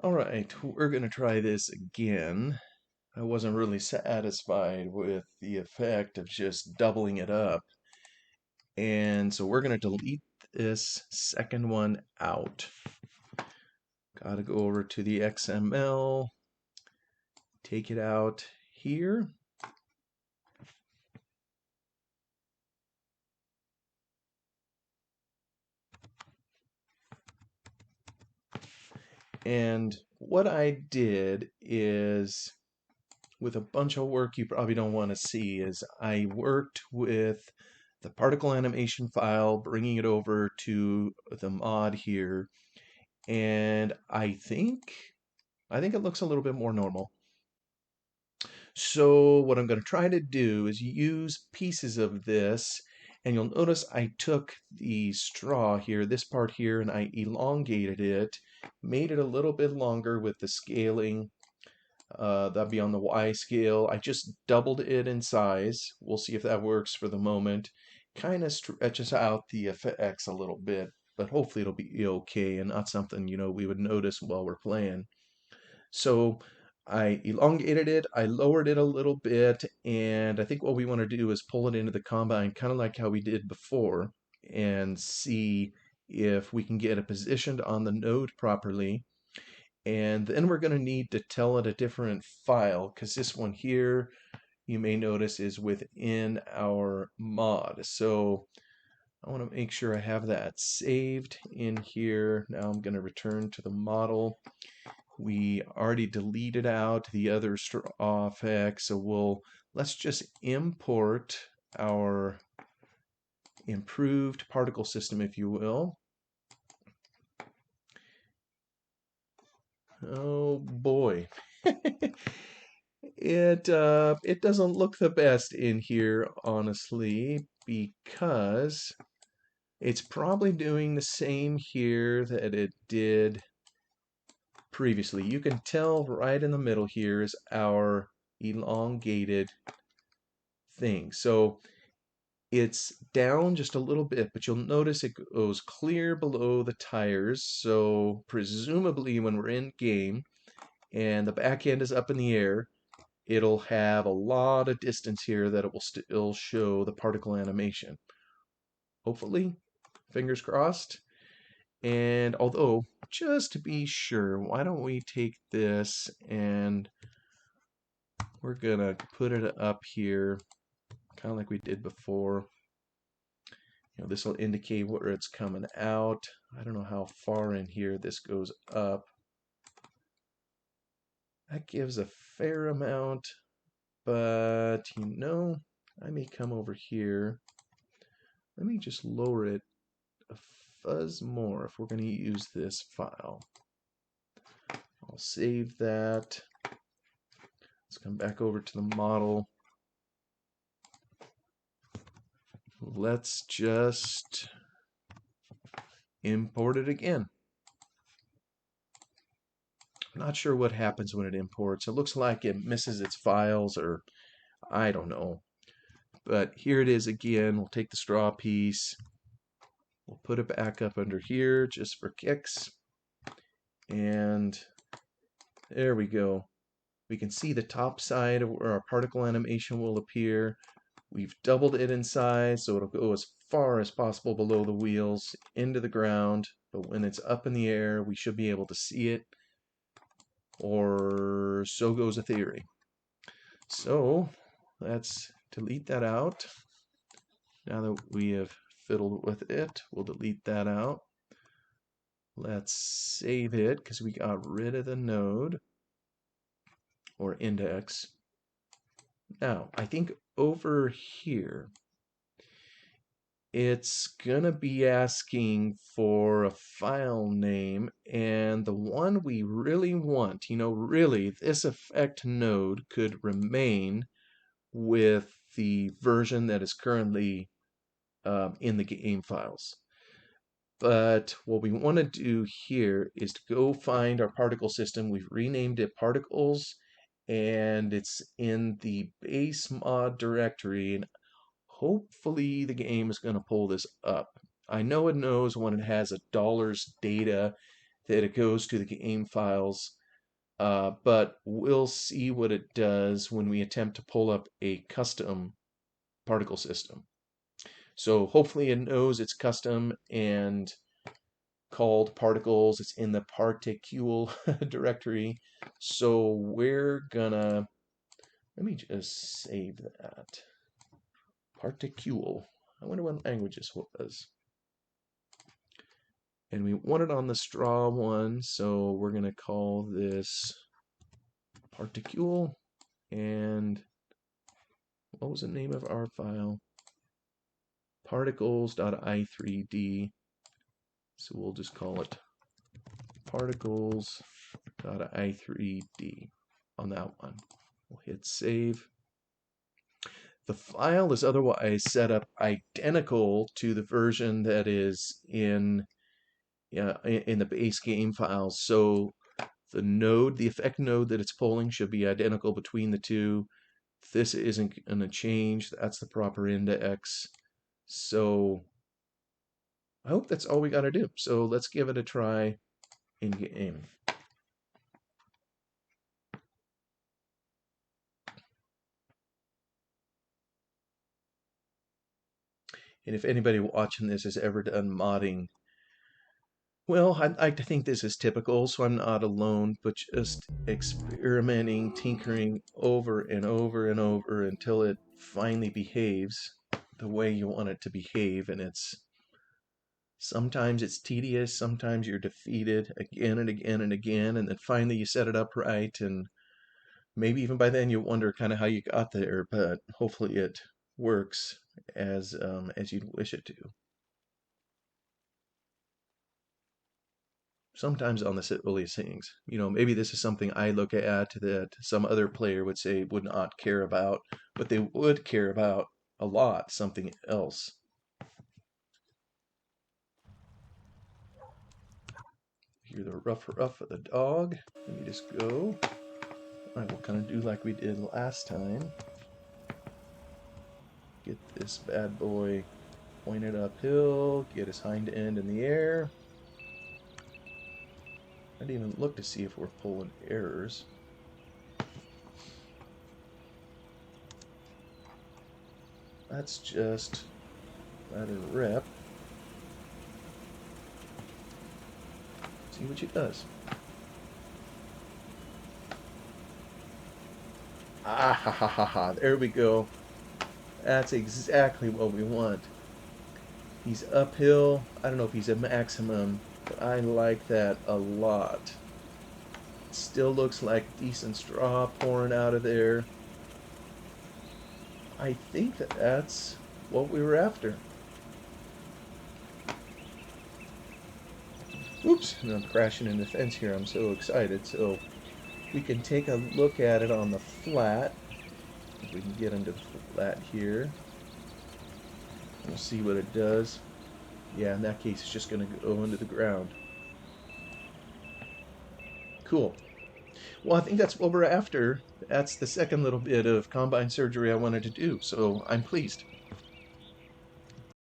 All right, we're going to try this again. I wasn't really satisfied with the effect of just doubling it up. And so we're going to delete this second one out. Got to go over to the XML, take it out here. And what I did is, with a bunch of work you probably don't want to see, is I worked with the particle animation file, bringing it over to the mod here, and I think it looks a little bit more normal. So what I'm going to try to do is use pieces of this, and you'll notice I took the straw here, this part here, and I elongated it, made it a little bit longer with the scaling. That'd be on the Y scale. I just doubled it in size. We'll see if that works for the moment. Kind of stretches out the effects a little bit, but hopefully it'll be okay and not something, we would notice while we're playing. So I elongated it, I lowered it a little bit, and I think what we want to do is pull it into the combine, kind of like how we did before, and see if we can get it positioned on the node properly. And then we're going to need to tell it a different file, because this one here, you may notice, is within our mod. So I want to make sure I have that saved in here. Now I'm going to return to the model. We already deleted out the other straw effect, so let's just import our improved particle system, if you will. Oh boy. It doesn't look the best in here, honestly, because it's probably doing the same here that it did previously. You can tell right in the middle here is our elongated thing. So it's down just a little bit, but you'll notice it goes clear below the tires. So presumably when we're in game and the back end is up in the air, it'll have a lot of distance here that it will still show the particle animation. Hopefully, fingers crossed. And although, just to be sure, why don't we take this and we're gonna put it up here, kind of like we did before. This will indicate where it's coming out. I don't know how far in here this goes up. That gives a fair amount, but I may come over here. Let me just lower it a fuzz more if we're going to use this file. I'll save that. Let's come back over to the model. Let's just import it again. I'm not sure what happens when it imports. It looks like it misses its files, or I don't know. But here it is again. We'll take the straw piece. We'll put it back up under here just for kicks. And there we go. We can see the top side of where our particle animation will appear. We've doubled it in size, so it'll go as far as possible below the wheels into the ground. But when it's up in the air, we should be able to see it, or so goes a theory. So let's delete that out. Now that we have fiddled with it, we'll delete that out. Let's save it because we got rid of the node or index. Now, I think over here, it's gonna be asking for a file name, and the one we really want, really, this effect node could remain with the version that is currently in the game files. But what we want to do here is to go find our particle system. We've renamed it particles, and it's in the base mod directory, and hopefully the game is going to pull this up. I know it knows when it has a dollars data that it goes to the game files, but we'll see what it does when we attempt to pull up a custom particle system. So hopefully it knows it's custom and called particles. It's in the particule directory. So we're gonna, let me just save that. Particule. I wonder what language this was. And we want it on the straw one, so we're gonna call this particule. And what was the name of our file? Particles.i3d. So we'll just call it particles.i3d on that one. We'll hit save. The file is otherwise set up identical to the version that is in the base game files. So the node, the effect node that it's pulling should be identical between the two. This isn't going to change. That's the proper index. So I hope that's all we got to do. So let's give it a try in game. And if anybody watching this has ever done modding, well, I'd like to think this is typical, so I'm not alone, but just experimenting, tinkering over and over and over until it finally behaves the way you want it to behave. And sometimes it's tedious, sometimes you're defeated again and again and again, and then finally you set it up right, and maybe even by then you wonder kind of how you got there, but hopefully it works as you'd wish it to. Sometimes on the silliest things, maybe this is something I look at that some other player would say would not care about, but they would care about a lot something else. Hear the ruff ruff of the dog. Let me just go. I will kind of do like we did last time. Get this bad boy pointed uphill, get his hind end in the air. I didn't even look to see if we're pulling errors. That's just let her rip. See what she does. Ah ha ha ha ha. There we go. That's exactly what we want. He's uphill. I don't know if he's a maximum, but I like that a lot. It still looks like decent straw pouring out of there. I think that's what we were after. Oops, and I'm crashing in the fence here. I'm so excited. So we can take a look at it on the flat. If we can get into the flat here. We'll see what it does. Yeah, in that case, it's just going to go into the ground. Cool. Well, I think that's what we're after. That's the second little bit of combine surgery I wanted to do, so I'm pleased.